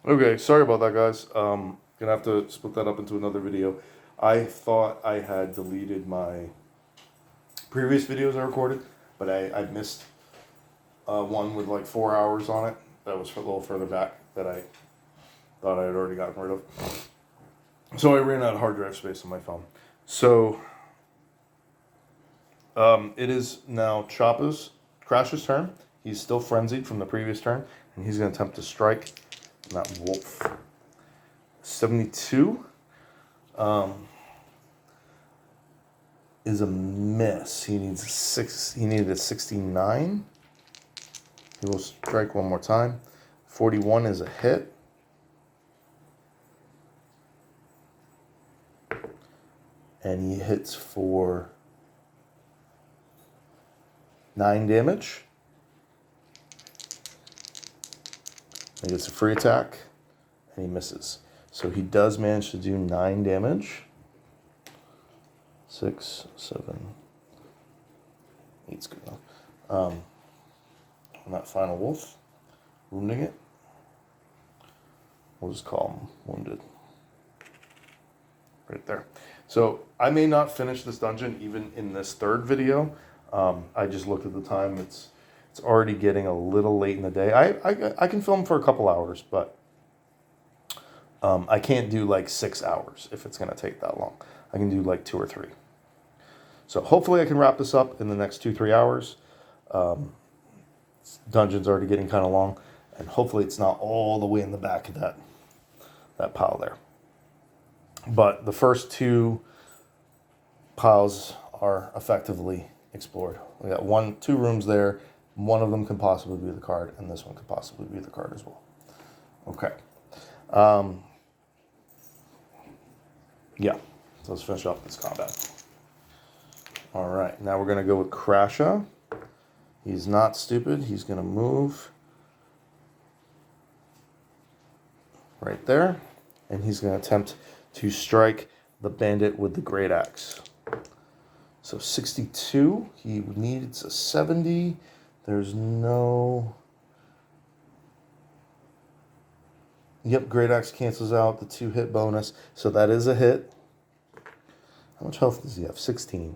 Okay, sorry about that, guys. Gonna have to split that up into another video. I thought I had deleted my previous videos I recorded, but I missed one with like 4 hours on it. That was a little further back that I thought I had already gotten rid of. So I ran out of hard drive space on my phone. So it is now Crash's turn. He's still frenzied from the previous turn, and he's going to attempt to strike that wolf. 72 is a miss. He needs a 6. He needed a 69. He will strike one more time. 41 is a hit. And he hits for 9 damage. He gets a free attack, and he misses. So he does manage to do 9 damage. 6, 7, 8's good enough. On that final wolf, wounding it. We'll just call him wounded. Right there. So I may not finish this dungeon even in this third video. I just looked at the time. It's already getting a little late in the day. I can film for a couple hours, but I can't do like 6 hours if it's going to take that long. I can do like 2 or 3. So hopefully I can wrap this up in the next 2-3 hours. Dungeon's already getting kind of long, and hopefully it's not all the way in the back of that pile there. But the first 2 piles are effectively explored. We got 2 rooms there. One of them can possibly be the card, and this one could possibly be the card as well. Okay. Yeah. So let's finish off this combat. All right. Now we're going to go with Crasha. He's not stupid. He's going to move right there, and he's going to attempt to strike the bandit with the great axe. So 62, he needs a 70. There's no... Yep, great axe cancels out the 2 hit bonus, so that is a hit. How much health does he have? 16.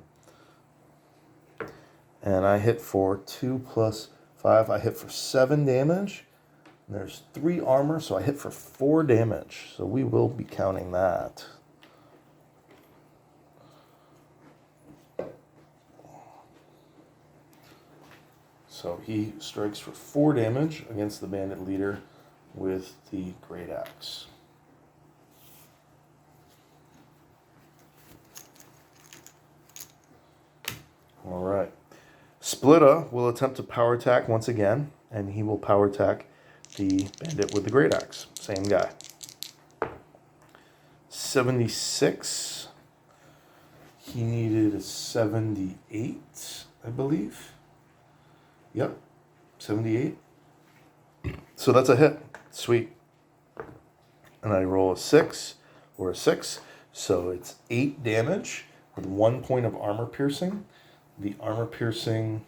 And I hit for 2 plus 5. I hit for 7 damage. There's 3 armor, so I hit for 4 damage. So we will be counting that. So he strikes for 4 damage against the bandit leader with the great axe. All right. Splitta will attempt to power attack once again, and he will power attack the bandit with the great axe. Same guy. 76. He needed a 78, I believe. Yep, 78. So that's a hit. Sweet. And I roll a 6 or a 6. So it's 8 damage with 1 point of armor piercing. The armor piercing...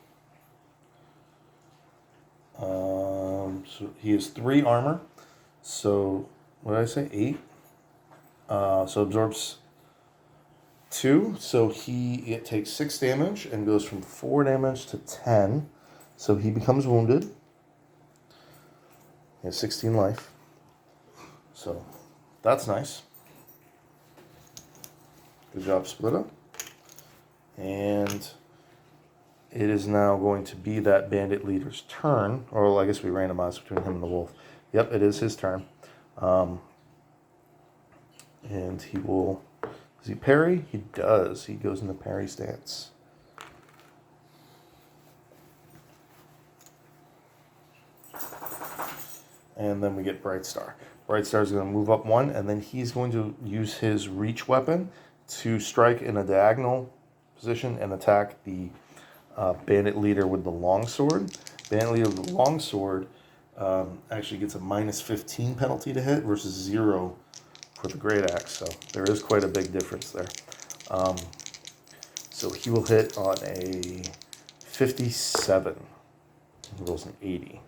so he has 3 armor. So, what did I say? 8. So absorbs 2. So it takes 6 damage and goes from 4 damage to 10. So he becomes wounded. He has 16 life. So that's nice. Good job, Splitta. And it is now going to be that bandit leader's turn. Or I guess we randomized between him and the wolf. Yep, it is his turn. And he will... Does he parry? He does. He goes into parry stance. And then we get Bright Star. Bright Star is going to move up 1, and then he's going to use his reach weapon to strike in a diagonal position and attack the bandit leader with the longsword. Bandit leader with the longsword actually gets a minus 15 penalty to hit versus 0 for the great axe. So there is quite a big difference there. So he will hit on a 57. He rolls an 80.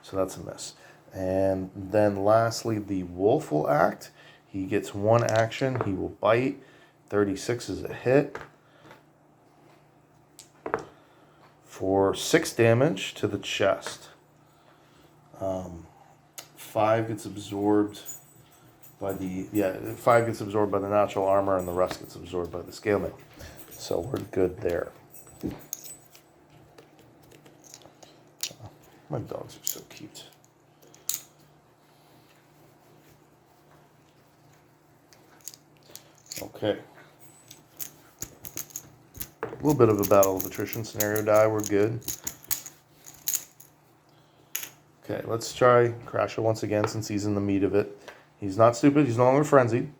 So that's a miss. And then lastly, the wolf will act. He gets one action. He will bite. 36 is a hit. For 6 damage to the chest. 5 gets absorbed by the 5 gets absorbed by the natural armor, and the rest gets absorbed by the scaleman. So we're good there. My dogs are so cute. Okay. A little bit of a battle of attrition scenario die. We're good. Okay, let's try Crasher once again since he's in the meat of it. He's not stupid. He's no longer frenzied.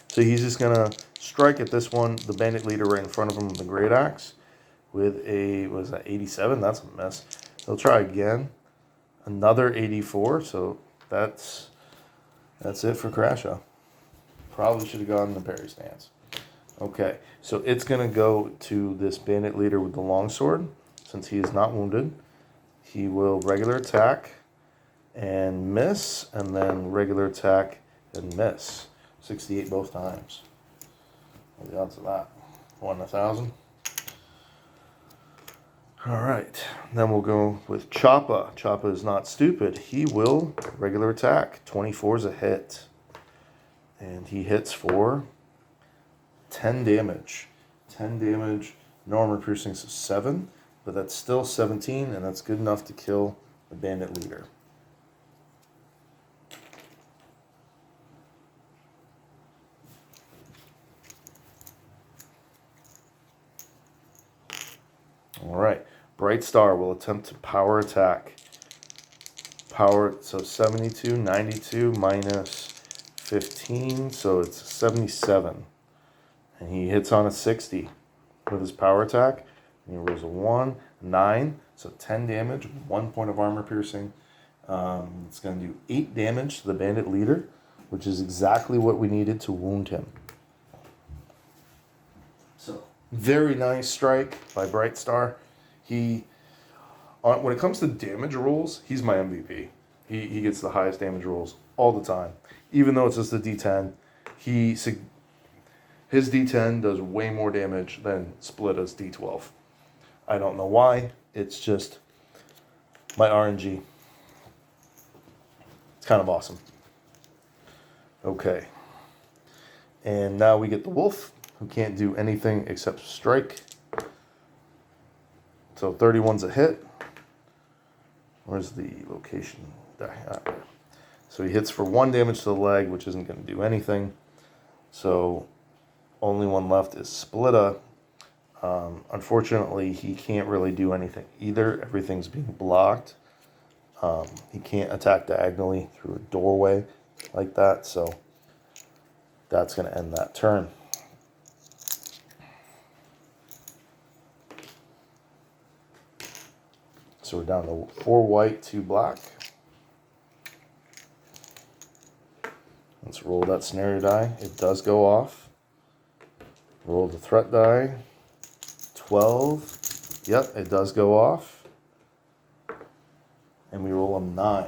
So he's just going to strike at this one, the bandit leader right in front of him with the great axe. With a, what is that, 87? That's a miss. He'll try again. Another 84. So that's it for Crasher. Probably should have gone in the parry stance. Okay, so it's going to go to this bandit leader with the longsword. Since he is not wounded, he will regular attack and miss, and then regular attack and miss. 68 both times. What are the odds of that? 1 in 1,000. All right, then we'll go with Choppa. Choppa is not stupid. He will regular attack. 24 is a hit. And he hits for 10 damage. 10 damage. No armor piercing, so 7. But that's still 17, and that's good enough to kill the bandit leader. All right. Bright Star will attempt to power attack. Power, so 72, 92 minus 15, so it's 77. And he hits on a 60 with his power attack. And he rolls a 1, 9, so 10 damage, 1 point of armor piercing. It's going to do 8 damage to the bandit leader, which is exactly what we needed to wound him. So, very nice strike by Bright Star. When it comes to damage rolls, he's my MVP. He gets the highest damage rolls all the time. Even though it's just a D10, his D10 does way more damage than Splitta's D12. I don't know why. It's just my RNG. It's kind of awesome. Okay. And now we get the wolf, who can't do anything except strike. So 31's a hit. Where's the location? So he hits for 1 damage to the leg, which isn't going to do anything. So only one left is Splitta. Unfortunately, he can't really do anything either. Everything's being blocked. He can't attack diagonally through a doorway like that. So that's going to end that turn. So we're down to 4 white, 2 black. Let's roll that scenario die. It does go off. Roll the threat die. 12. Yep, it does go off. And we roll a 9.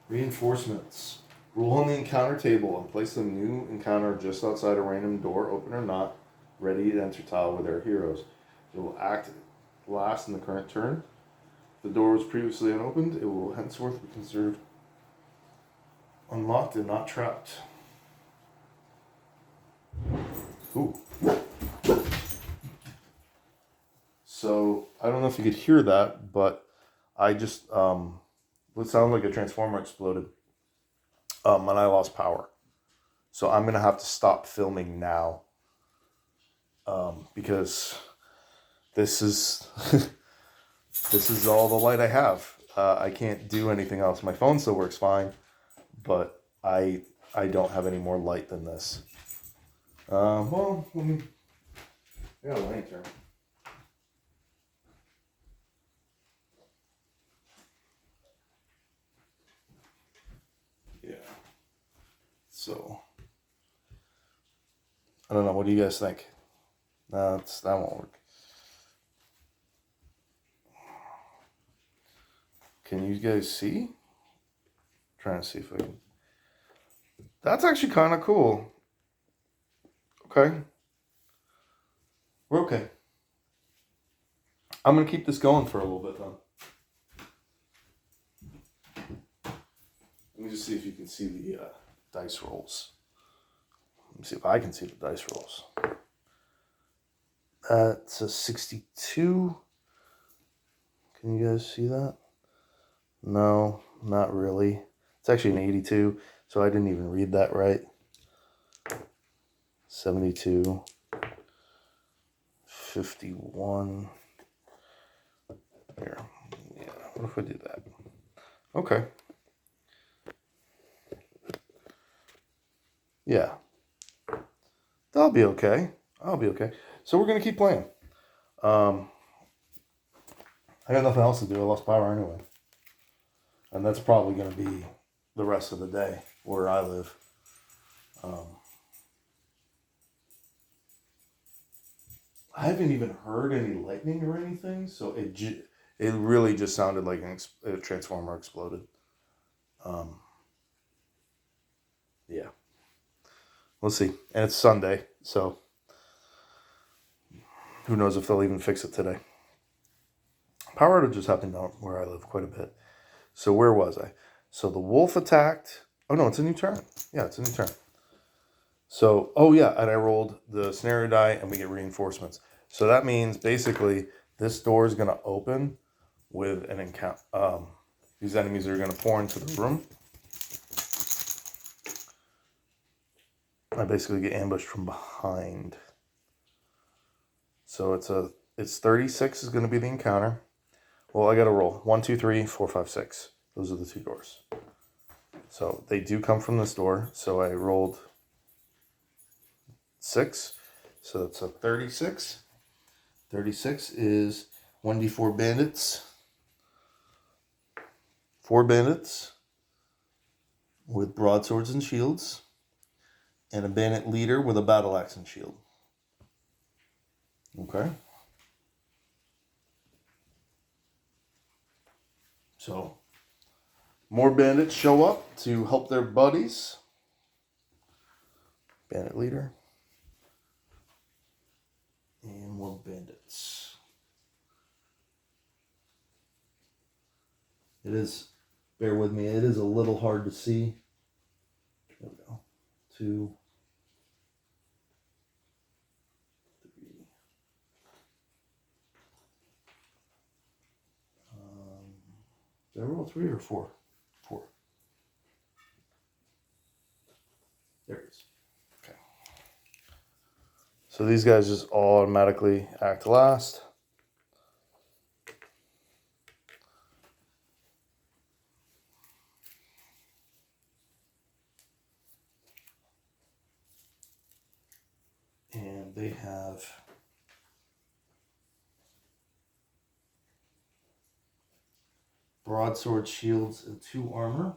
Reinforcements. Roll on the encounter table and place the new encounter just outside a random door, open or not, ready to enter tile with our heroes. It will act last in the current turn. If the door was previously unopened, it will henceforth be considered unlocked and not trapped. Ooh. So, I don't know if you could hear that, but I just, it sounded like a transformer exploded. And I lost power. So I'm going to have to stop filming now. Because this is, this is all the light I have. I can't do anything else. My phone still works fine, but I don't have any more light than this. Well, I got a lantern. Yeah. So, I don't know. What do you guys think? No, that won't work. Can you guys see? Trying to see if I can. That's actually kind of cool. Okay. We're okay. I'm going to keep this going for a little bit, though. Let me just see if you can see the dice rolls. Let me see if I can see the dice rolls. That's a 62. Can you guys see that? No, not really. It's actually an 82, so I didn't even read that right. 72. 51. Here. Yeah, what if I do that? Okay. Yeah. That'll be okay. I'll be okay. So we're going to keep playing. I got nothing else to do. I lost power anyway. And that's probably going to be the rest of the day where I live. I haven't even heard any lightning or anything, so it really just sounded like a transformer exploded. Yeah. We'll see. And it's Sunday, so who knows if they'll even fix it today. Power outage happened down where I live quite a bit. So where was I? So the wolf attacked. Oh no, it's a new turn. Yeah, it's a new turn. So, oh yeah, and I rolled the scenario die and we get reinforcements. So that means basically this door is going to open with an encounter. These enemies are going to pour into the room. I basically get ambushed from behind. So it's 36 is going to be the encounter. Well, I got to roll 1, 2, 3, 4, 5, 6. Those are the 2 doors. So they do come from this door. So I rolled 6. So it's a 36. 36 is 1d4 bandits. 4 bandits with broadswords and shields. And a bandit leader with a battle axe and shield. Okay. So, more bandits show up to help their buddies. Bandit leader. And more bandits. It is, bear with me, it is a little hard to see. There we go. 2, 3. Did I roll 3 or 4? 4. There it is. Okay. So these guys just automatically act last. And they have broadsword, shields, and 2 armor.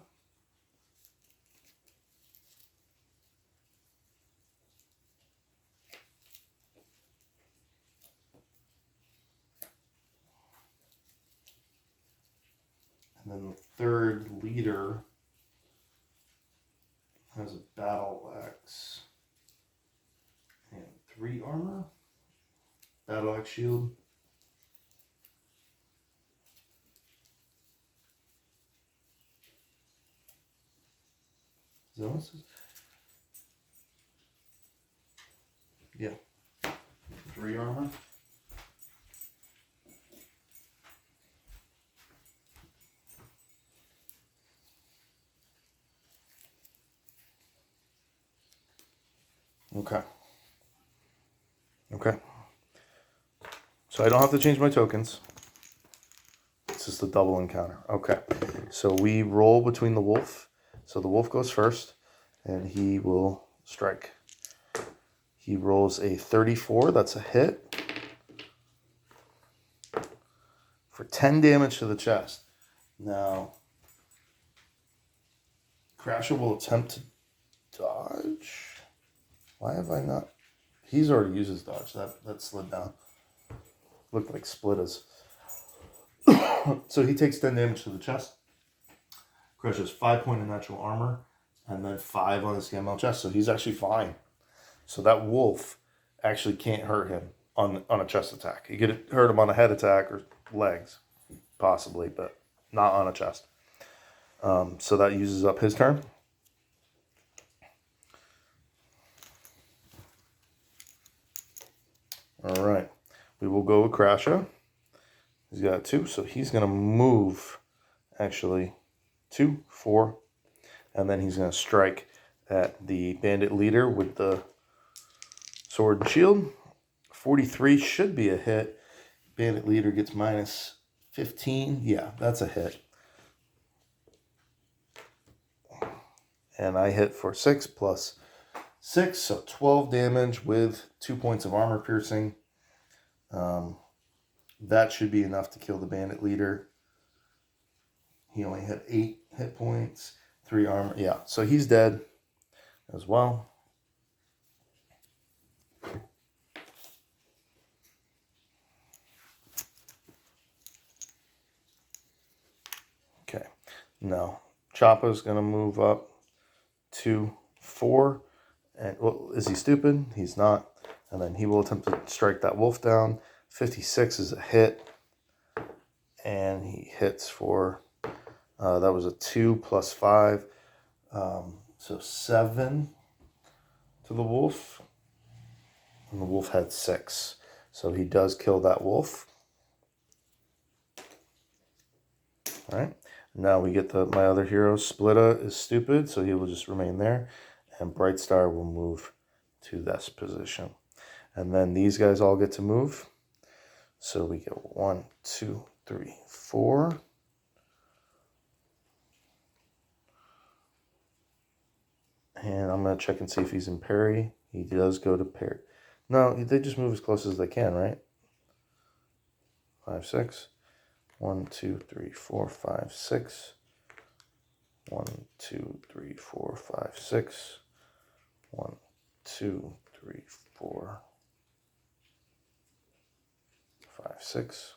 And then the third leader has a battle axe and 3 armor. Battle axe shield. Is that what it says? Yeah. 3 armor. Okay. Okay. So I don't have to change my tokens. It's just a double encounter. Okay. So we roll between the wolf. So the wolf goes first, and he will strike. He rolls a 34. That's a hit. For 10 damage to the chest. Now, Crasher will attempt to dodge. Why have I not? He's already used his dodge. That slid down. Looked like Splitters. So he takes 10 damage to the chest. Crushes 5 points of natural armor, and then 5 on his CML chest. So he's actually fine. So that wolf actually can't hurt him on a chest attack. He could hurt him on a head attack or legs, possibly, but not on a chest. So that uses up his turn. All right. We will go with Crasher. He's got 2, so he's going to move, actually, 2, 4, and then he's going to strike at the bandit leader with the sword and shield. 43 should be a hit. Bandit leader gets minus 15. Yeah, that's a hit. And I hit for 6 plus 6, so 12 damage with 2 points of armor piercing. That should be enough to kill the bandit leader. He only had 8 hit points, 3 armor. Yeah, so he's dead as well. Okay, now Choppa's going to move up to 4. And well, is he stupid? He's not. And then he will attempt to strike that wolf down. 56 is a hit. And he hits for, that was a 2 plus 5. So 7 to the wolf. And the wolf had 6. So he does kill that wolf. All right. Now we get my other hero. Splitta is stupid, so he will just remain there. And Bright Star will move to this position. And then these guys all get to move. So we get 1, 2, 3, 4. And I'm going to check and see if he's in parry. He does go to parry. No, they just move as close as they can, right? 5, 6. 1, 2, 3, 4, 5, 6. 1, 2, 3, 4, 5, 6. 1, 2, 3, 4, 5, 6.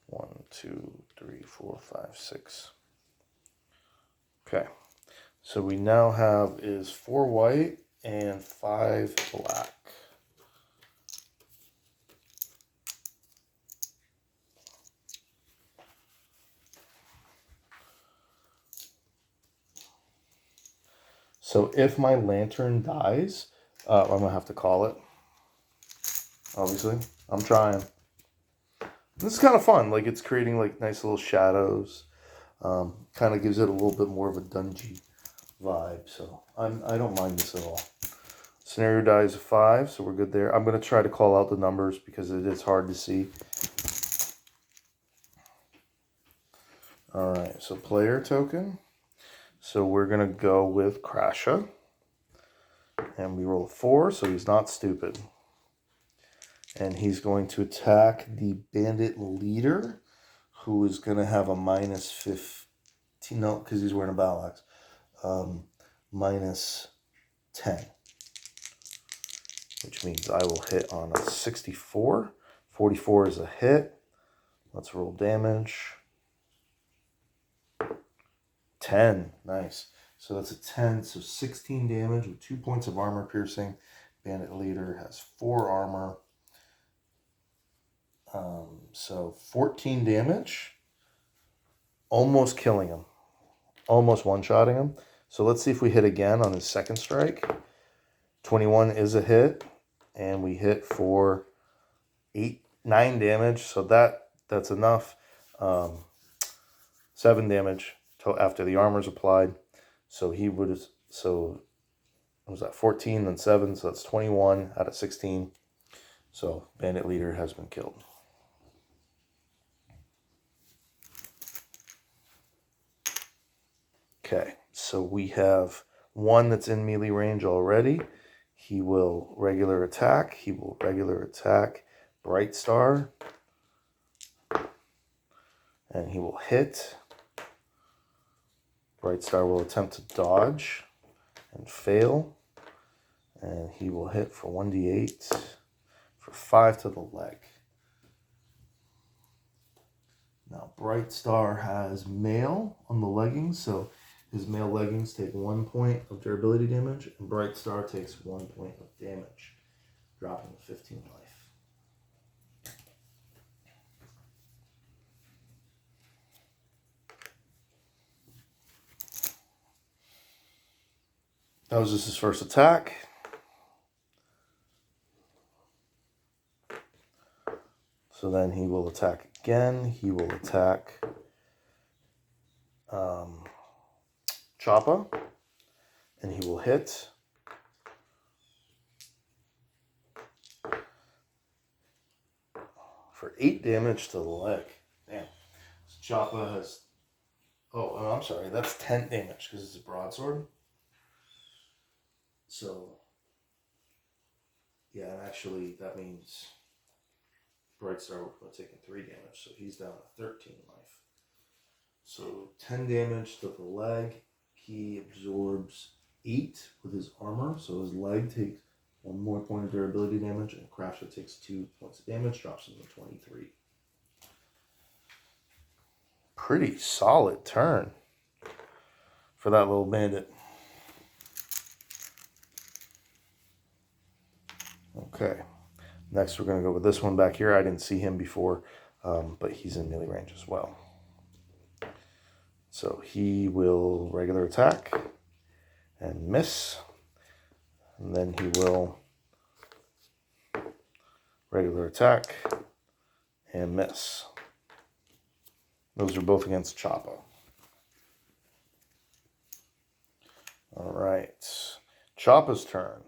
1, 2, 3, 4, 5, 6. Okay. So we now have is 4 white and 5 black. So if my lantern dies, I'm going to have to call it. Obviously. I'm trying. This is kind of fun. Like, it's creating, like, nice little shadows. Kind of gives it a little bit more of a dungeon vibe. So I don't mind this at all. Scenario die is a 5, so we're good there. I'm going to try to call out the numbers because it is hard to see. All right, so player token. So we're going to go with Crasha. And we roll a 4, so he's not stupid. And he's going to attack the bandit leader, who is going to have a minus 15. No, because he's wearing a battle axe. Minus 10. Which means I will hit on a 64. 44 is a hit. Let's roll damage. 10. Nice. So that's a 10. So 16 damage with 2 points of armor piercing. Bandit leader has 4 armor. So 14 damage. Almost killing him. Almost one-shotting him. So let's see if we hit again on his second strike. 21 is a hit. And we hit for 9 damage. So that's enough. 7 damage after the armor's applied. So he would, so what was that, 14 and 7, so that's 21 out of 16. So bandit leader has been killed. Okay, so we have one that's in melee range already. He will regular attack. He will regular attack Bright Star. And he will hit. Bright Star will attempt to dodge and fail. And he will hit for 1d8 for 5 to the leg. Now, Bright Star has mail on the leggings, so his mail leggings take 1 point of durability damage, and Bright Star takes 1 point of damage, dropping to 15 life. That was just his first attack. So then he will attack again. He will attack Choppa, and he will hit. For 8 damage to the leg. Damn. So Choppa has... Oh, I'm sorry. That's 10 damage because it's a broadsword. So, yeah, and actually that means Bright Star would have taken 3 damage, so he's down to 13 life. So 10 damage to the leg. He absorbs 8 with his armor, so his leg takes 1 more point of durability damage, and Crasher takes 2 points of damage, drops him to 23. Pretty solid turn for that little bandit. Okay, next we're going to go with this one back here. I didn't see him before, but he's in melee range as well. So he will regular attack and miss. And then he will regular attack and miss. Those are both against Choppa. All right, Choppa's turn.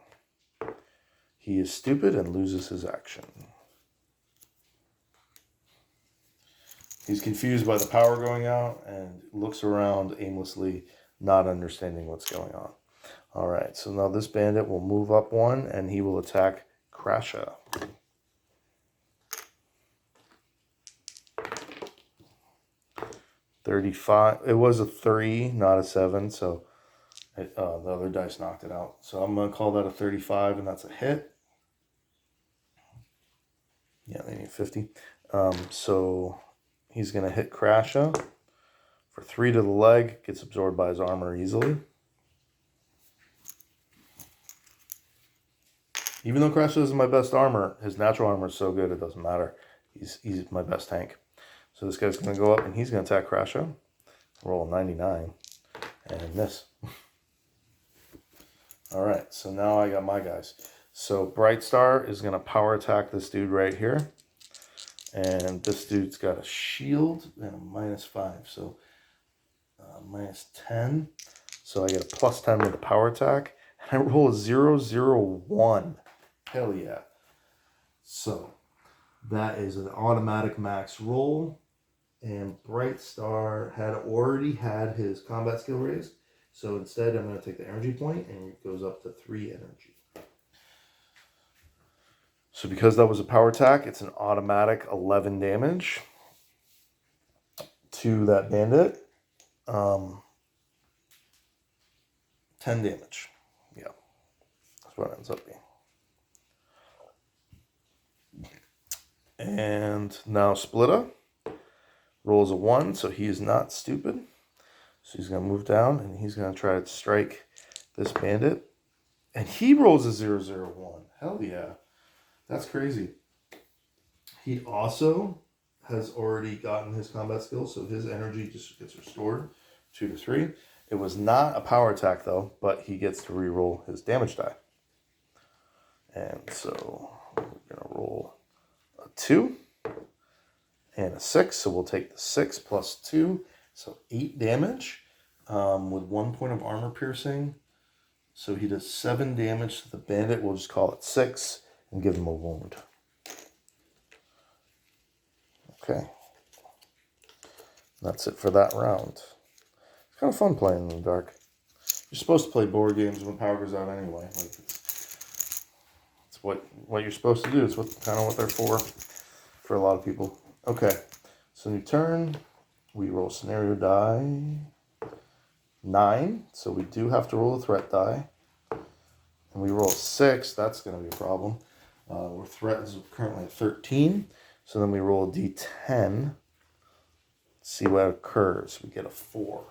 He is stupid and loses his action. He's confused by the power going out and looks around aimlessly, not understanding what's going on. All right, so now this bandit will move up 1 and he will attack Crasher. $35. It was a 3, not a 7, so the other dice knocked it out. So I'm going to call that a 35, and that's a hit. Yeah, they need 50. So he's going to hit Crasher for 3 to the leg. Gets absorbed by his armor easily. Even though Crasher isn't my best armor, his natural armor is so good it doesn't matter. He's my best tank. So this guy's going to go up and he's going to attack Crasher. Roll a 99 and miss. All right, so now I got my guys. So Bright Star is going to power attack this dude right here. And this dude's got a shield and a -5, so -10. So I get a +10 with the power attack. And I roll a 0-0-1. Hell yeah. So that is an automatic max roll. And Bright Star had already had his combat skill raised. So instead, I'm going to take the energy point, and it goes up to 3 energy. So because that was a power attack, it's an automatic 11 damage to that bandit. 10 damage. Yeah. That's what it ends up being. And now Splitta rolls a 1, so he is not stupid. So he's going to move down, and he's going to try to strike this bandit. And he rolls a 0-0-1. Hell yeah. That's crazy. He also has already gotten his combat skill, so his energy just gets restored 2 to 3. It was not a power attack, though, but he gets to reroll his damage die. And so we're going to roll a 2 and a 6. So we'll take the 6 plus 2. So 8 damage with 1 point of armor piercing. So he does 7 damage to the bandit. We'll just call it 6 and give him a wound. Okay. That's it for that round. It's kind of fun playing in the dark. You're supposed to play board games when power goes out anyway. Like it's what you're supposed to do. It's kind of what they're for a lot of people. Okay. So new turn. We roll scenario die 9. So we do have to roll a threat die. And we roll 6. That's going to be a problem. Our threat is currently at 13. So then we roll a d10. See what occurs. We get a 4.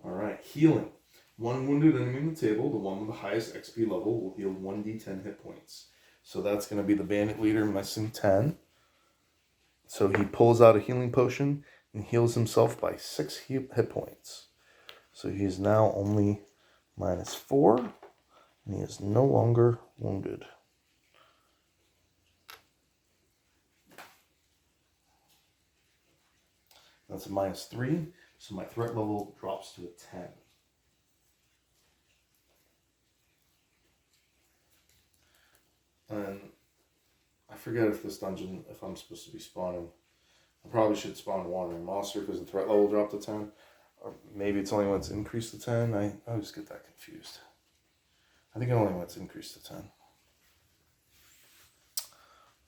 All right, healing. One wounded enemy on the table, the one with the highest XP level, will heal 1d10 hit points. So that's going to be the bandit leader missing 10. So he pulls out a healing potion and heals himself by 6 hit points. So he is now only -4, and he is no longer wounded. That's a -3, so my threat level drops to a 10. And I forget if this dungeon, if I'm supposed to be spawning. I probably should spawn a wandering monster because the threat level dropped to 10. Or maybe it's only when it's increased to 10. I always get that confused. I think only when it's increased to 10.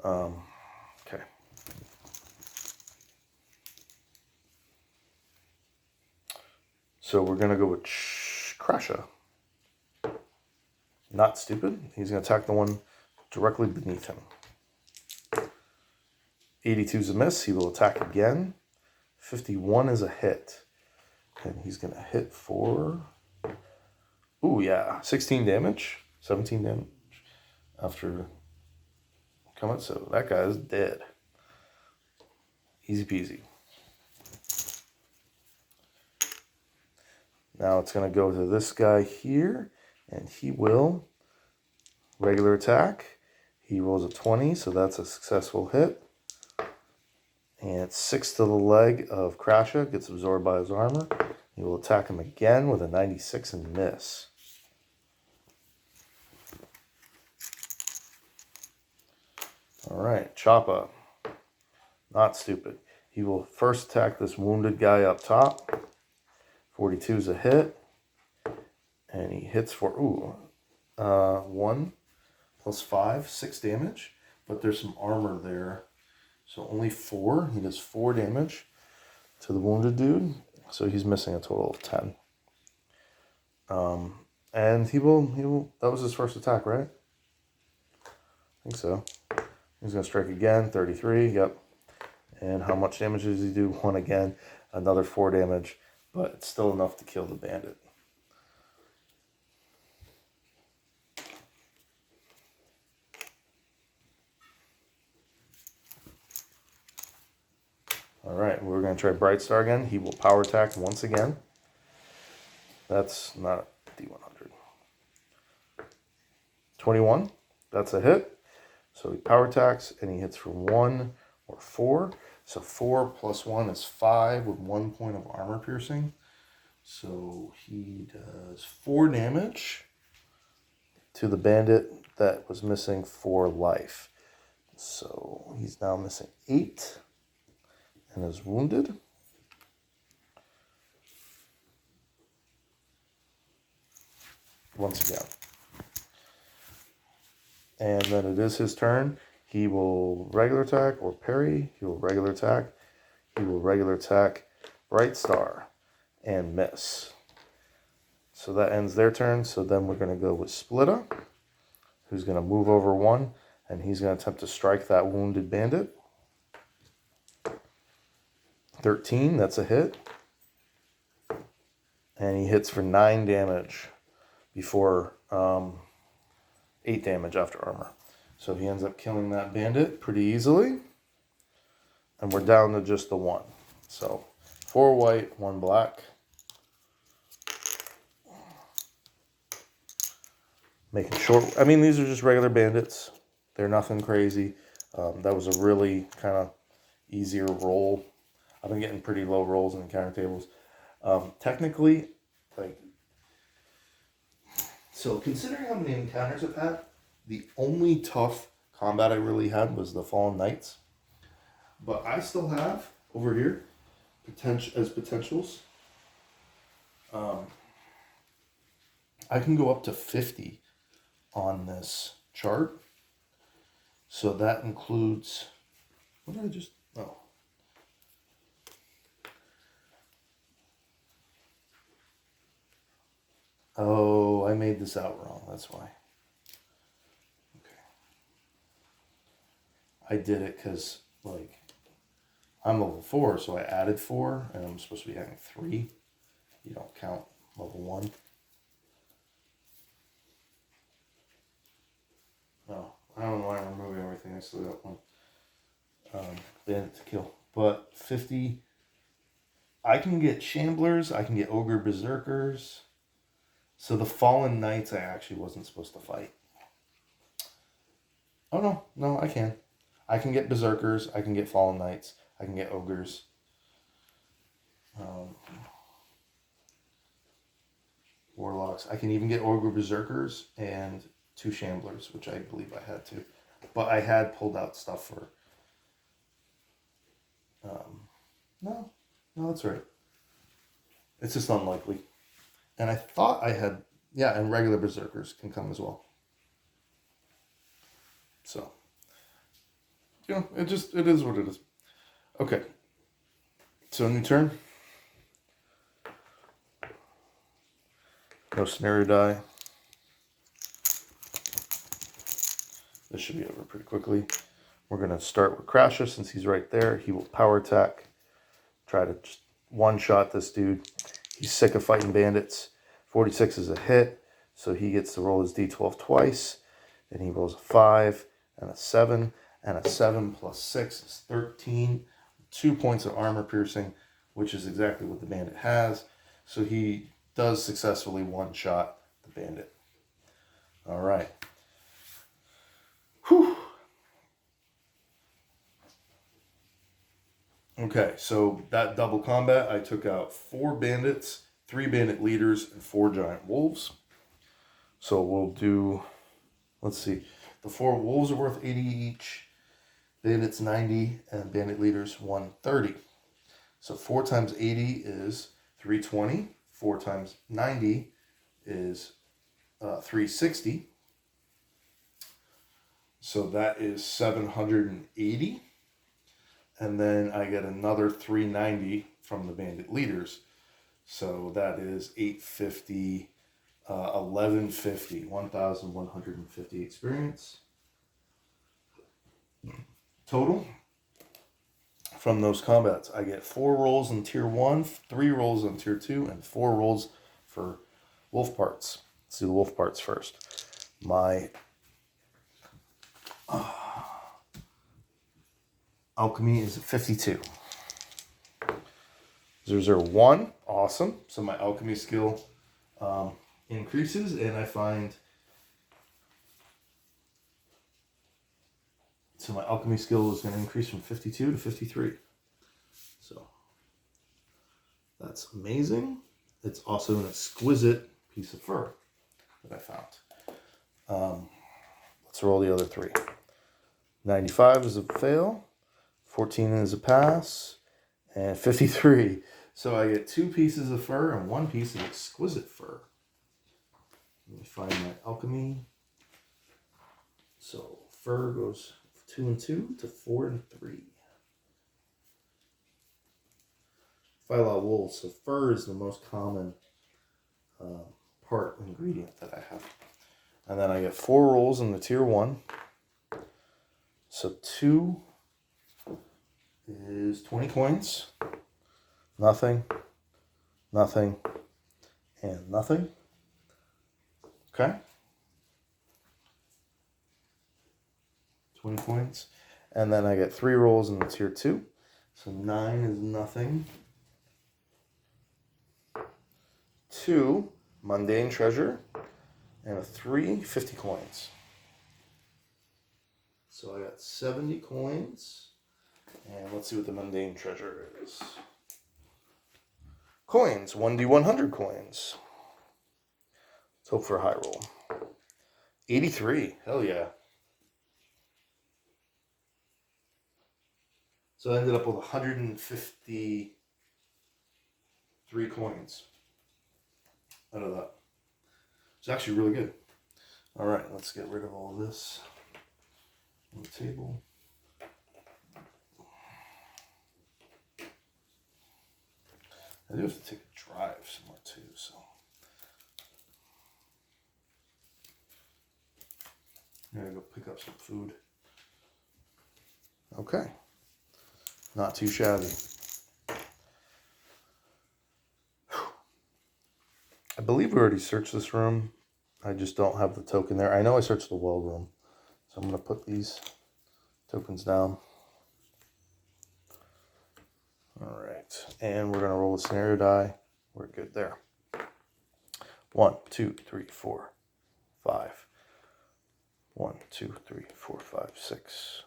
Okay. So we're going to go with Crasha. Not stupid. He's going to attack the one directly beneath him. 82 is a miss. He will attack again. 51 is a hit. And he's going to hit for... Ooh, yeah. 16 damage. 17 damage after coming. So that guy is dead. Easy peasy. Now it's going to go to this guy here. And he will regular attack. He rolls a 20, so that's a successful hit. And it's 6 to the leg of Crasha. Gets absorbed by his armor. He will attack him again with a 96 and miss. Alright, Choppa. Not stupid. He will first attack this wounded guy up top. 42 is a hit. And he hits for, 1 plus 5, 6 damage. But there's some armor there. So only 4. He does 4 damage to the wounded dude. So he's missing a total of 10. And he will, that was his first attack, right? I think so. He's going to strike again, 33, yep. And how much damage does he do? 1 again, another 4 damage, but it's still enough to kill the bandit. All right, we're going to try Bright Star again. He will power attack once again. That's not D100. 21, that's a hit. So he power attacks and he hits for 1 or 4. So 4 plus 1 is 5 with 1 point of armor piercing. So he does 4 damage to the bandit that was missing 4 life. So he's now missing 8 and is wounded. Once again. And then it is his turn. He will regular attack or parry. He will regular attack. He will regular attack Bright Star and miss. So that ends their turn. So then we're going to go with Splitta, who's going to move over 1, and he's going to attempt to strike that wounded bandit. 13, that's a hit. And he hits for 9 damage before 8 damage after armor. So he ends up killing that bandit pretty easily. And we're down to just the 1. So 4 white, 1 black. Making short. I mean, these are just regular bandits. They're nothing crazy. That was a really kind of easier roll. I've been getting pretty low rolls in encounter tables. Technically, so considering how many encounters I've had, the only tough combat I really had was the Fallen Knights. But I still have, over here, potentials. I can go up to 50 on this chart. So that includes, what did I just, Oh, I made this out wrong, that's why. Okay. I did it because, I'm level 4, so I added 4, and I'm supposed to be having 3. You don't count level 1. Oh, I don't know why I'm removing everything. I still got one bandit to kill. But 50, I can get Shamblers, I can get Ogre Berserkers. So the Fallen Knights I actually wasn't supposed to fight. Oh no, I can. I can get Berserkers, I can get Fallen Knights, I can get Ogres. Warlocks. I can even get Ogre Berserkers and 2 Shamblers, which I believe I had to. But I had pulled out stuff for... No, that's right. It's just unlikely. And I thought I had... Yeah, and regular Berserkers can come as well. So, it is what it is. Okay. So, new turn. No scenario die. This should be over pretty quickly. We're going to start with Crasher since he's right there. He will power attack. Try to just one-shot this dude. He's sick of fighting bandits. 46 is a hit, so he gets to roll his d12 twice. And he rolls a 5 and a 7. And a 7 plus 6 is 13. 2 points of armor piercing, which is exactly what the bandit has. So he does successfully one-shot the bandit. All right. Whew. Okay, so that double combat, I took out 4 bandits, 3 bandit leaders, and 4 giant wolves. So we'll do, let's see, the 4 wolves are worth 80 each, bandits 90, and bandit leaders 130. So 4 times 80 is 320, 4 times 90 is 360. So that is 780. And then I get another 390 from the bandit leaders. So that is 850, 1150, 1,150 experience. Total. From those combats, I get 4 rolls in tier 1, 3 rolls in tier 2, and 4 rolls for wolf parts. Let's do the wolf parts first. My alchemy is 52. 001, awesome. So my alchemy skill increases, and I find... So my alchemy skill is going to increase from 52 to 53. So that's amazing. It's also an exquisite piece of fur that I found. Let's roll the other 3. 95 is a fail. 14 is a pass. And 53. So I get 2 pieces of fur and 1 piece of exquisite fur. Let me find my alchemy. So fur goes 2 and 2 to 4 and 3. Fight a lot of wool, so fur is the most common part ingredient that I have. And then I get 4 rolls in the tier 1. So 2 is 20 coins. Nothing, nothing, and nothing. Okay. 20 coins. And then I get 3 rolls in the tier 2. So 9 is nothing. 2 mundane treasure. And a 3 50 coins. So I got 70 coins. And let's see what the mundane treasure is. Coins. 1d100 coins. Let's hope for a high roll. 83. Hell yeah. So I ended up with 153 coins out of that. It's actually really good. All right, let's get rid of all this on the table. I do have to take a drive somewhere too, so. I'm gonna go pick up some food. Okay. Not too shabby. I believe we already searched this room. I just don't have the token there. I know I searched the well room. So I'm going to put these tokens down. All right. And we're going to roll a scenario die. We're good there. 1, 2, 3, 4, 5. 1, 2, 3, 4, 5, 6.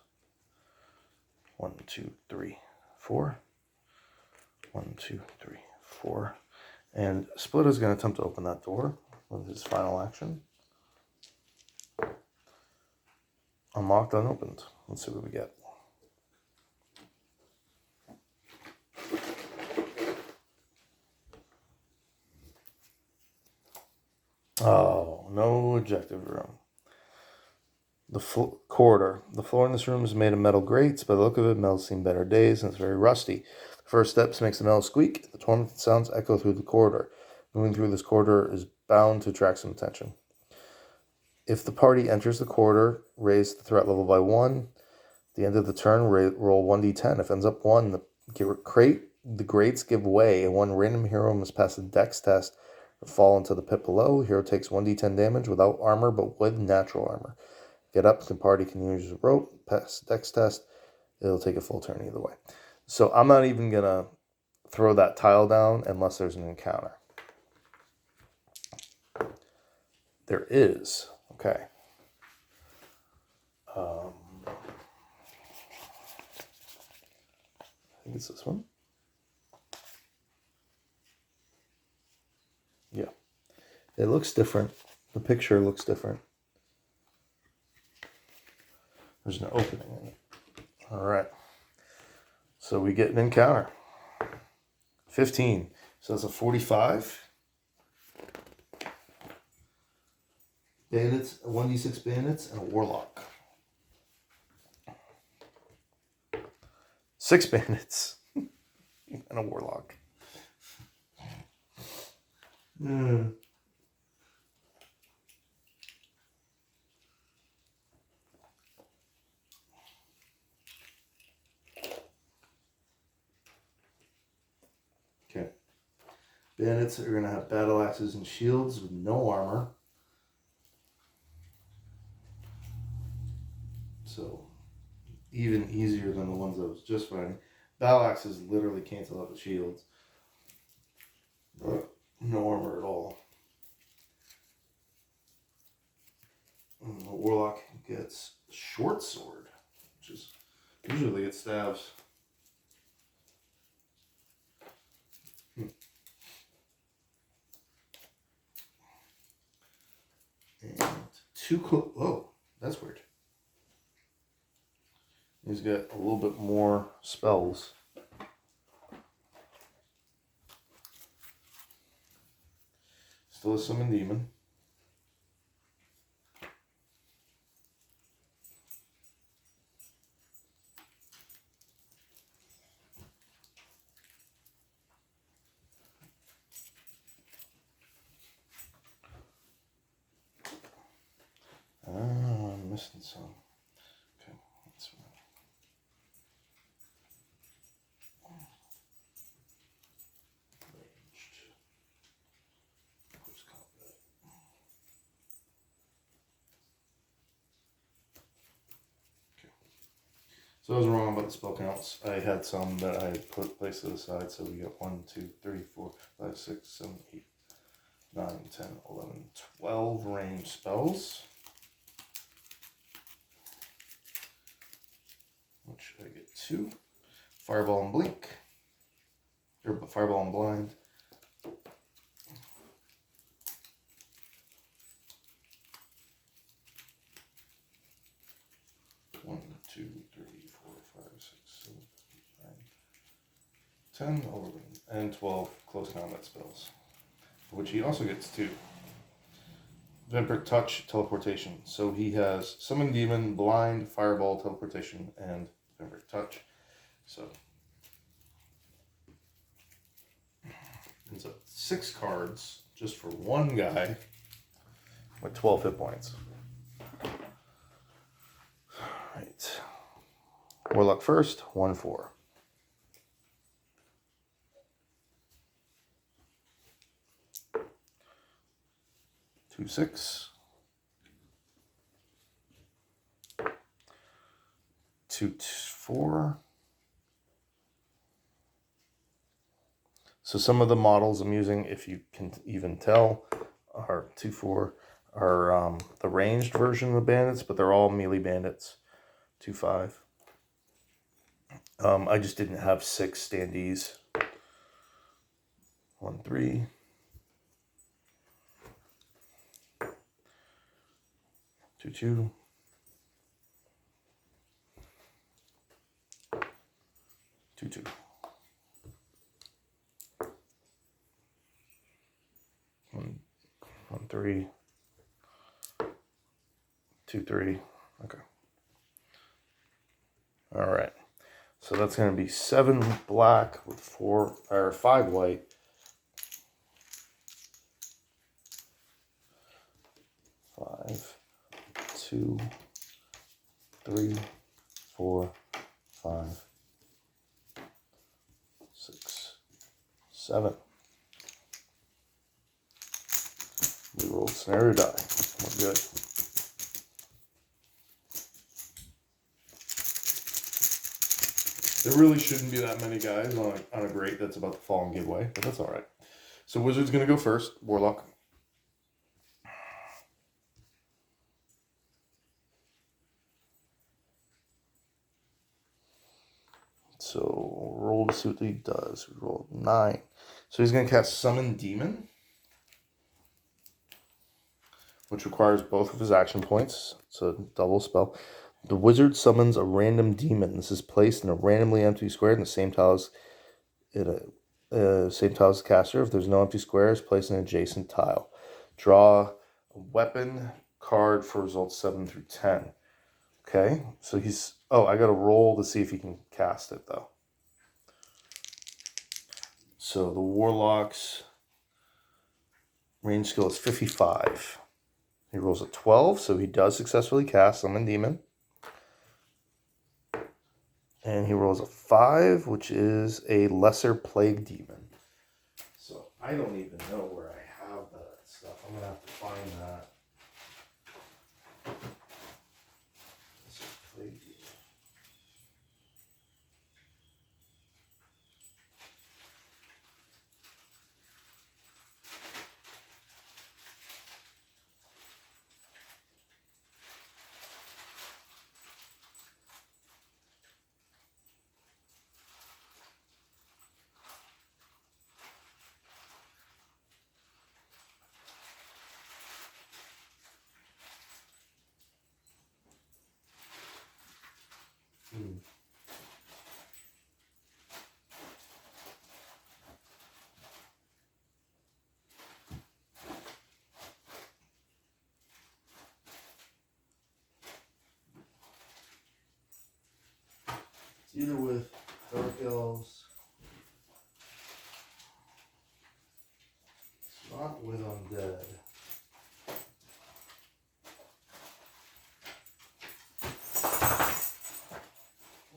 1, 2, 3, 4. 1, 2, 3, 4. And Split is going to attempt to open that door with his final action. Unlocked, unopened. Let's see what we get. Oh, no objective room. The corridor. The floor in this room is made of metal grates. By the look of it, metal's seen better days, and it's very rusty. The first steps makes the metal squeak. The tormented sounds echo through the corridor. Moving through this corridor is bound to attract some attention. If the party enters the corridor, raise the threat level by 1. At the end of the turn, roll 1d10. If it ends up 1, the grates give way, and one random hero must pass a dex test or fall into the pit below. Hero takes 1d10 damage without armor, but with natural armor. Get up, the party can use a rope, pass dex test. It'll take a full turn either way. So I'm not even going to throw that tile down unless there's an encounter. There is. Okay. I think it's this one. Yeah. It looks different. The picture looks different. There's an opening in it. All right. So we get an encounter. 15. So that's a 45. Bandits, 1d6 bandits, and a warlock. 6 bandits and a warlock. Okay. Bandits are going to have battle axes and shields with no armor. So, even easier than the ones I was just fighting. Battle axes literally cancel out the shields. But no armor at all. And the warlock gets a short sword, which is usually it stabs. And oh, that's weird. He's got a little bit more spells. Still a summon demon. I'm missing some. Okay, that's right. Close combat. Okay. So I was wrong about the spell counts. I had some that I placed to the side, so we got 1, 2, 3, 4, 5, 6, 7, 8, 9, 10, 11, 12 range spells. Which I get 2. Fireball and Blink. Or Fireball and Blind. One, 2, 3, 4, 5, 6, 7, 8, 9, 10, 11, and 12 close combat spells. Which he also gets 2. Vampiric Touch, Teleportation. So he has Summon Demon, Blind, Fireball, Teleportation, and Vampiric Touch. So ends up 6 cards just for one guy with 12 hit points. Right. Warlock first, 1-4. 2, 6. 2, 4. So some of the models I'm using, if you can even tell, are 2, 4 are the ranged version of the bandits, but they're all melee bandits. 2, 5. I just didn't have 6 standees. 1, 3. 2, 2. 2, 2. 1, 3. 2, 3. Okay. All right. So that's going to be 7 black with 4 or 5 white. 5, 2, 3, 4, 5, 6, 7. We rolled scenario die. We're good. There really shouldn't be that many guys on a grate that's about to fall and give way, but that's all right. So Wizard's going to go first. Warlock. So roll to see what he does. We rolled 9. So he's going to cast Summon Demon, which requires both of his action points. It's a double spell. The wizard summons a random demon. This is placed in a randomly empty square in the same tile as the caster. If there's no empty squares, place an adjacent tile. Draw a weapon card for results 7 through 10. Okay, so he's... Oh, I got to roll to see if he can cast it, though. So the Warlock's range skill is 55. He rolls a 12, so he does successfully cast Summon Demon. And he rolls a 5, which is a Lesser Plague Demon. So I don't even know where I have that stuff. I'm going to have to find that. Lesser Plague Demon. It's either with Dark Elves. It's not with Undead.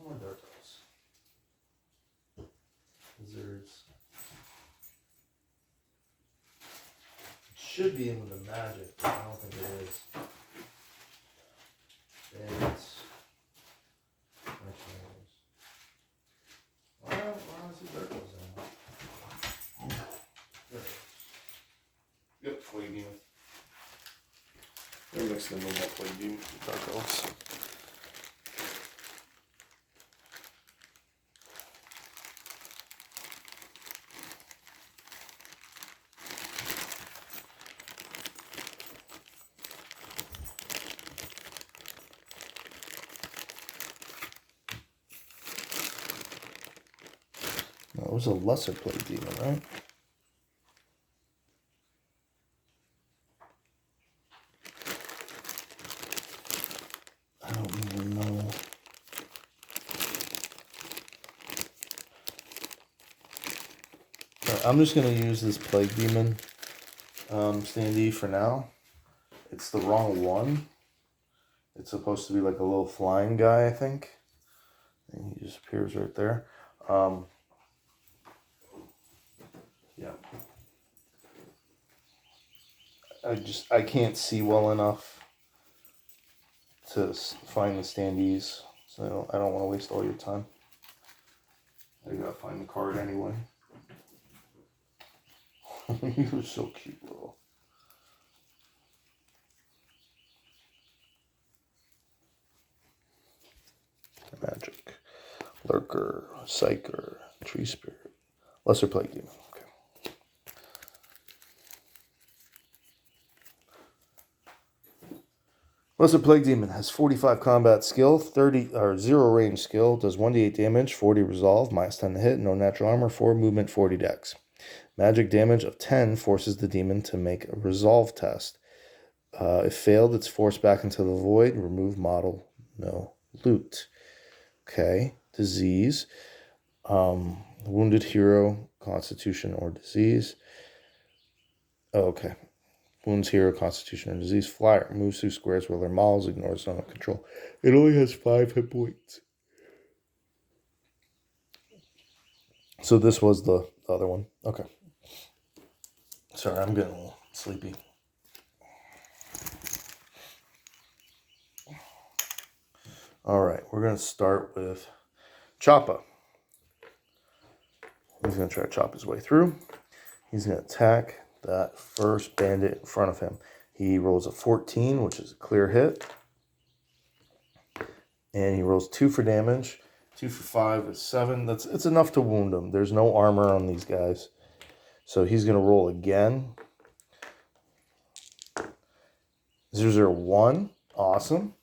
Or Dark Elves. Wizards. It should be in with the magic, but I don't think it is. It's Dark Elves in. Yep, Plague Demon. They're mixed in with that Plague Demon with Dark Elves. It was a Lesser Plague Demon, right? I don't even know. Right, I'm just going to use this Plague Demon standee for now. It's the wrong one. It's supposed to be like a little flying guy, I think. And he just appears right there. Yeah. I can't see well enough to find the standees, so I don't want to waste all your time. I gotta find the card anyway. You're so cute, little. Magic, Lurker, Psyker, Tree Spirit, Lesser Plague Demon. Okay. Lesser Plague Demon has 45 combat skill, 30 or 0 range skill, does 1d8 damage, 40 resolve, -10 to hit, no natural armor, 4 movement, 40 dex. Magic damage of 10 forces the demon to make a resolve test. If failed, it's forced back into the void. Remove model, no loot. Okay, disease. Wounded hero, constitution or disease. Oh, okay. Wounds hero, constitution or disease. Flyer. Moves through squares where their models, ignores zone of control. It only has 5 hit points. So this was the other one. Okay. Sorry, I'm getting a little sleepy. All right, we're going to start with Choppa. He's going to try to chop his way through. He's going to attack that first bandit in front of him. He rolls a 14, which is a clear hit. And he rolls 2 for damage. 2 for 5 is 7. It's enough to wound him. There's no armor on these guys. So he's going to roll again. 001. Awesome.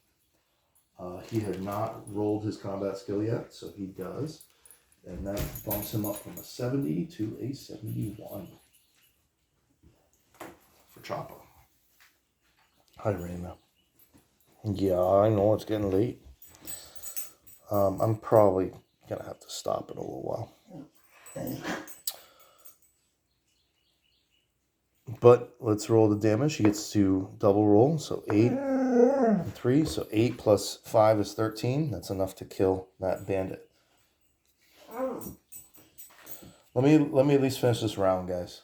He had not rolled his combat skill yet, so he does. And that bumps him up from a 70 to a 71 for Choppa. Hi, Raina. Yeah, I know it's getting late. I'm probably going to have to stop in a little while. But let's roll the damage. He gets to double roll, so 8 and 3. So 8 plus 5 is 13. That's enough to kill that bandit. Let me at least finish this round, guys.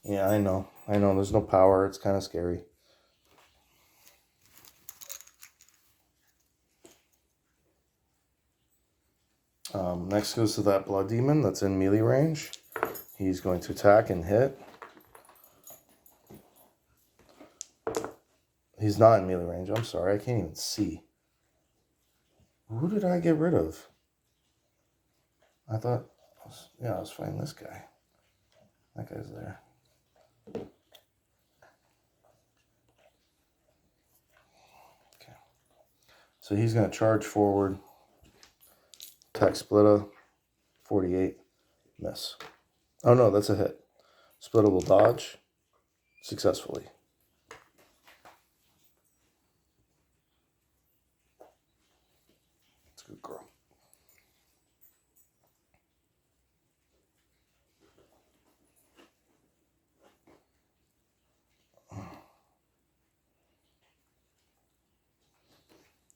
Yeah, I know. There's no power. It's kind of scary. Next goes to that blood demon that's in melee range. He's going to attack and hit. He's not in melee range. I'm sorry. I can't even see. Who did I get rid of? I thought, I was fighting this guy. That guy's there. Okay. So he's going to charge forward. Attack Splitta. 48. Miss. Oh no, that's a hit. Splitta will dodge successfully. That's a good girl.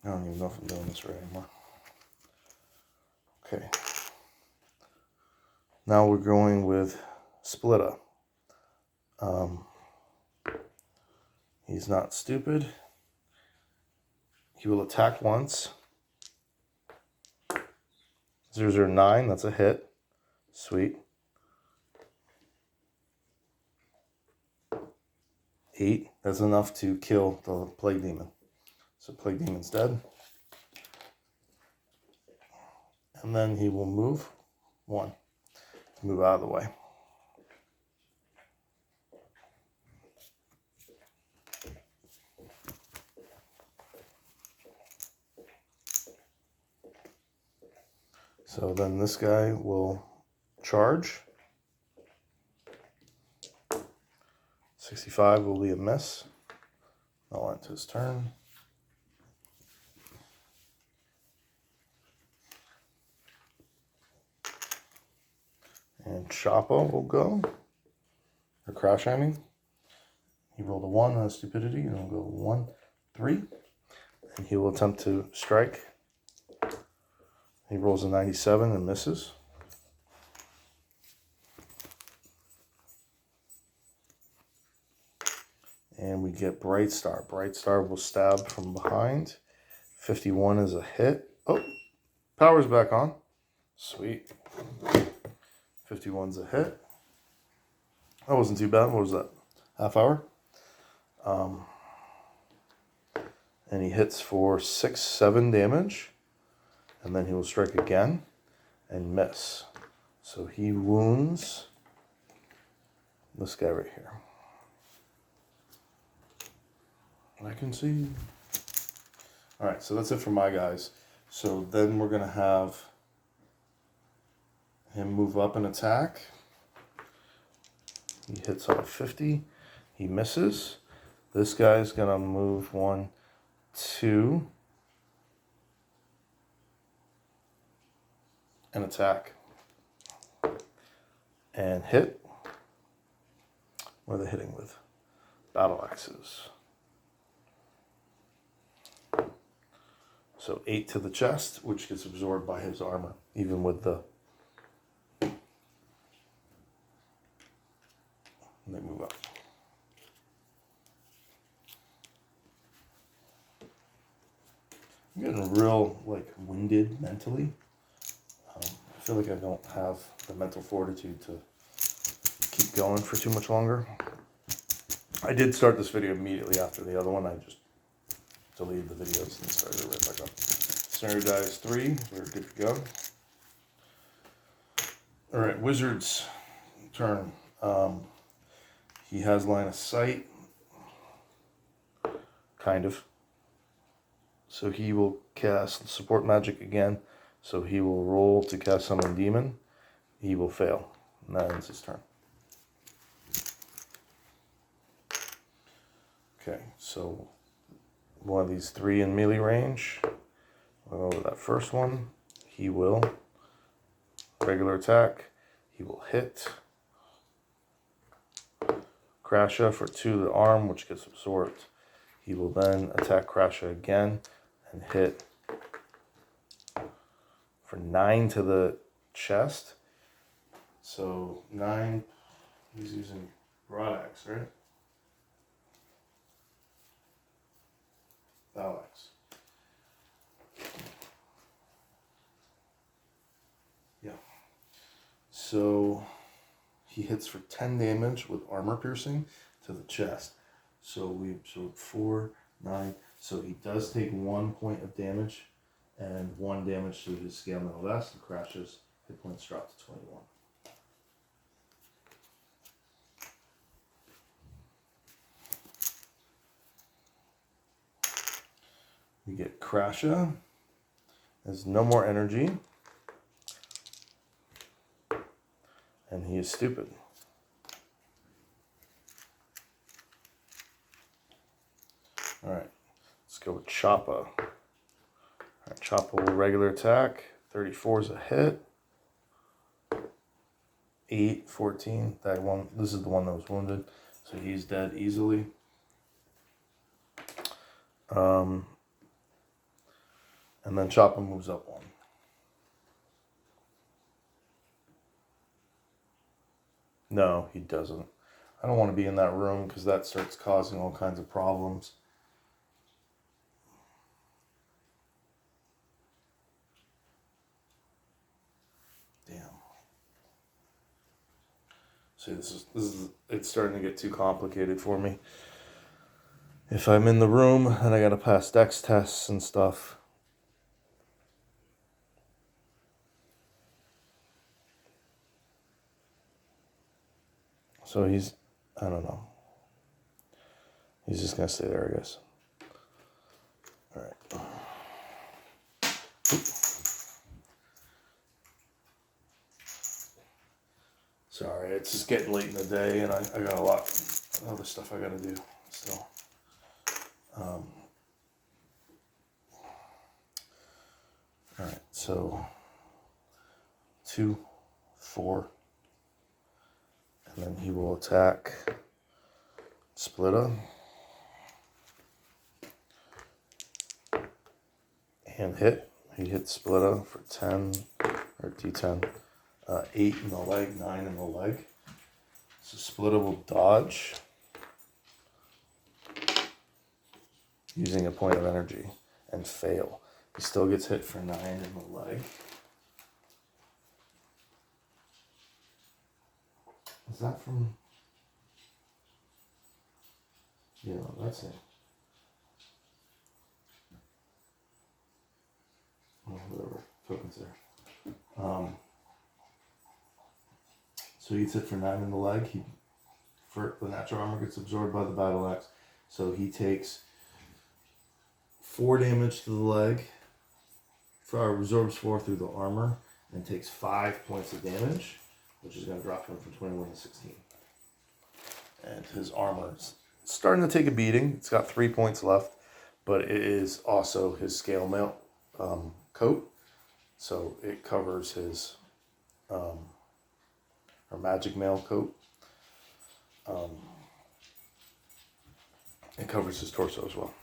I don't even know if I'm doing this right anymore. Okay. Now we're going with Splitta. He's not stupid. He will attack once. 009, that's a hit. Sweet. 8, that's enough to kill the Plague Demon. So Plague Demon's dead. And then he will move 1. Move out of the way. So then this guy will charge. 65 will be a miss. I'll end his turn. And Choppa will go. Or Crash, I mean. He rolled a 1 on stupidity. And he'll go 1, 3. And he will attempt to strike. He rolls a 97 and misses. And we get Bright Star. Bright Star will stab from behind. 51 is a hit. Oh, power's back on. Sweet. 51's a hit. That wasn't too bad. What was that? Half hour? And he hits for 6-7 damage. And then he will strike again and miss. So he wounds this guy right here. I can see. All right, so that's it for my guys. So then we're going to have him move up and attack. He hits on 50. He misses. This guy's going to move 1, 2, and attack. And hit. What are they hitting with? Battle axes. So 8 to the chest, which gets absorbed by his armor, even with the... And they move up. I'm getting real, winded mentally. I feel like I don't have the mental fortitude to keep going for too much longer. I did start this video immediately after the other one. I just deleted the videos and started it right back up. Scenario dies 3. We're good to go. Alright, Wizard's turn. He has line of sight. Kind of. So he will cast support magic again. So he will roll to cast Summon Demon. He will fail. And that ends his turn. Okay, so one of these 3 in melee range. We'll go over that first one. He will regular attack. He will hit. Crasha for 2 to the arm, which gets absorbed. He will then attack Crasha again and hit for 9 to the chest. So 9, he's using Broad Axe, right? Battle Axe. Yeah. So he hits for 10 damage with armor piercing to the chest. So we absorb 4, 9. So he does take 1 point of damage and 1 damage to his scale metal vest and crashes. Hit points drop to 21. We get Crasha. Has no more energy. And he is stupid. Alright, let's go with Choppa. Alright, Choppa will regular attack. 34 is a hit. 8, 14. That one, this is the one that was wounded. So he's dead easily. And then Choppa moves up 1. No, he doesn't. I don't want to be in that room because that starts causing all kinds of problems. Damn. See, this is it's starting to get too complicated for me. If I'm in the room and I gotta pass dex tests and stuff. So he's, I don't know. He's just going to stay there, I guess. All right. Sorry, it's just getting late in the day and I got a lot of other stuff I got to do still. All right, so 2, 4. And then he will attack Splitta. And hit. He hits Splitta for 10, or D10. 8 in the leg, 9 in the leg. So Splitta will dodge. using a point of energy and fail. He still gets hit for 9 in the leg. Is that from... Yeah, that's it. Oh, whatever. Tokens there. So he gets hit for 9 in the leg. The natural armor gets absorbed by the battle axe. So he takes 4 damage to the leg. Absorbs 4 through the armor. And takes 5 points of damage. Which is going to drop him from 21 to 16. And his armor is starting to take a beating. It's got 3 points left. But it is also his scale mail coat. So it covers his... or magic mail coat. It covers his torso as well.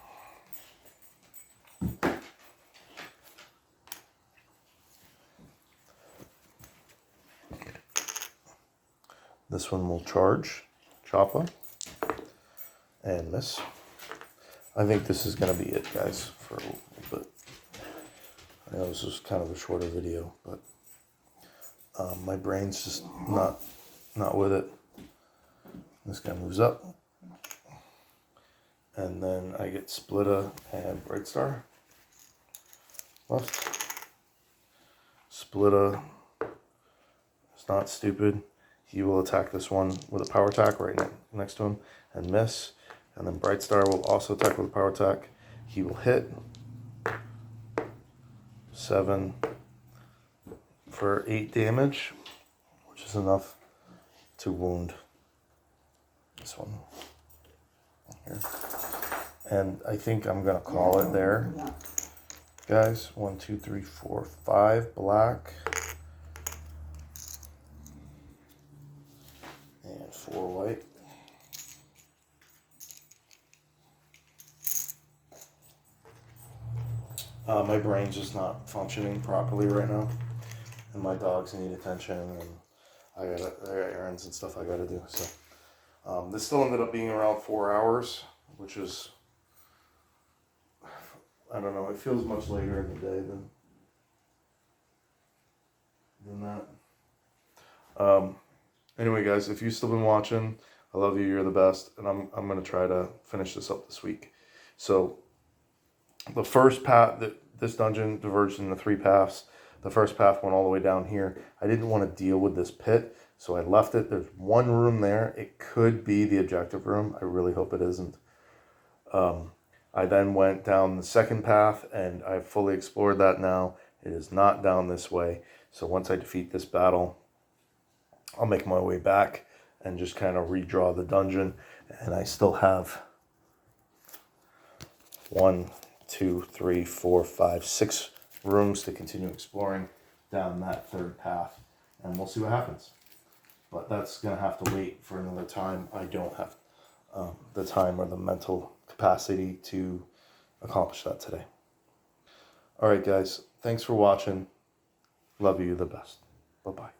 This one will charge, Choppa, and miss. I think this is going to be it, guys, for a little bit. I know this was kind of a shorter video, but my brain's just not with it. This guy moves up. And then I get Splitta and Bright Star left. Splitta is not stupid. He will attack this one with a power attack right next to him and miss. And then Bright Star will also attack with a power attack. He will hit 7 for 8 damage, which is enough to wound this one here. And I think I'm gonna call it there, guys. 1, 2, 3, 4, 5 black and 4 white. My brain's just not functioning properly right now, and my dogs need attention, and I got errands and stuff I gotta do. So this still ended up being around 4 hours, which is, I don't know, it feels much later in the day than that. Anyway, guys, if you've still been watching, I love you. You're the best, and I'm gonna try to finish this up this week. So the first path, this dungeon diverged into 3 paths. The first path went all the way down here. I didn't want to deal with this pit, so I left it. There's one room there. It could be the objective room. I really hope it isn't. I then went down the second path, and I've fully explored that now. It is not down this way. So once I defeat this battle, I'll make my way back and just kind of redraw the dungeon. And I still have 1, 2, 3, 4, 5, 6 rooms to continue exploring down that third path. And we'll see what happens. But that's going to have to wait for another time. I don't have the time or the mental capacity to accomplish that today. All right, guys. Thanks for watching. Love you. You're the best. Bye-bye.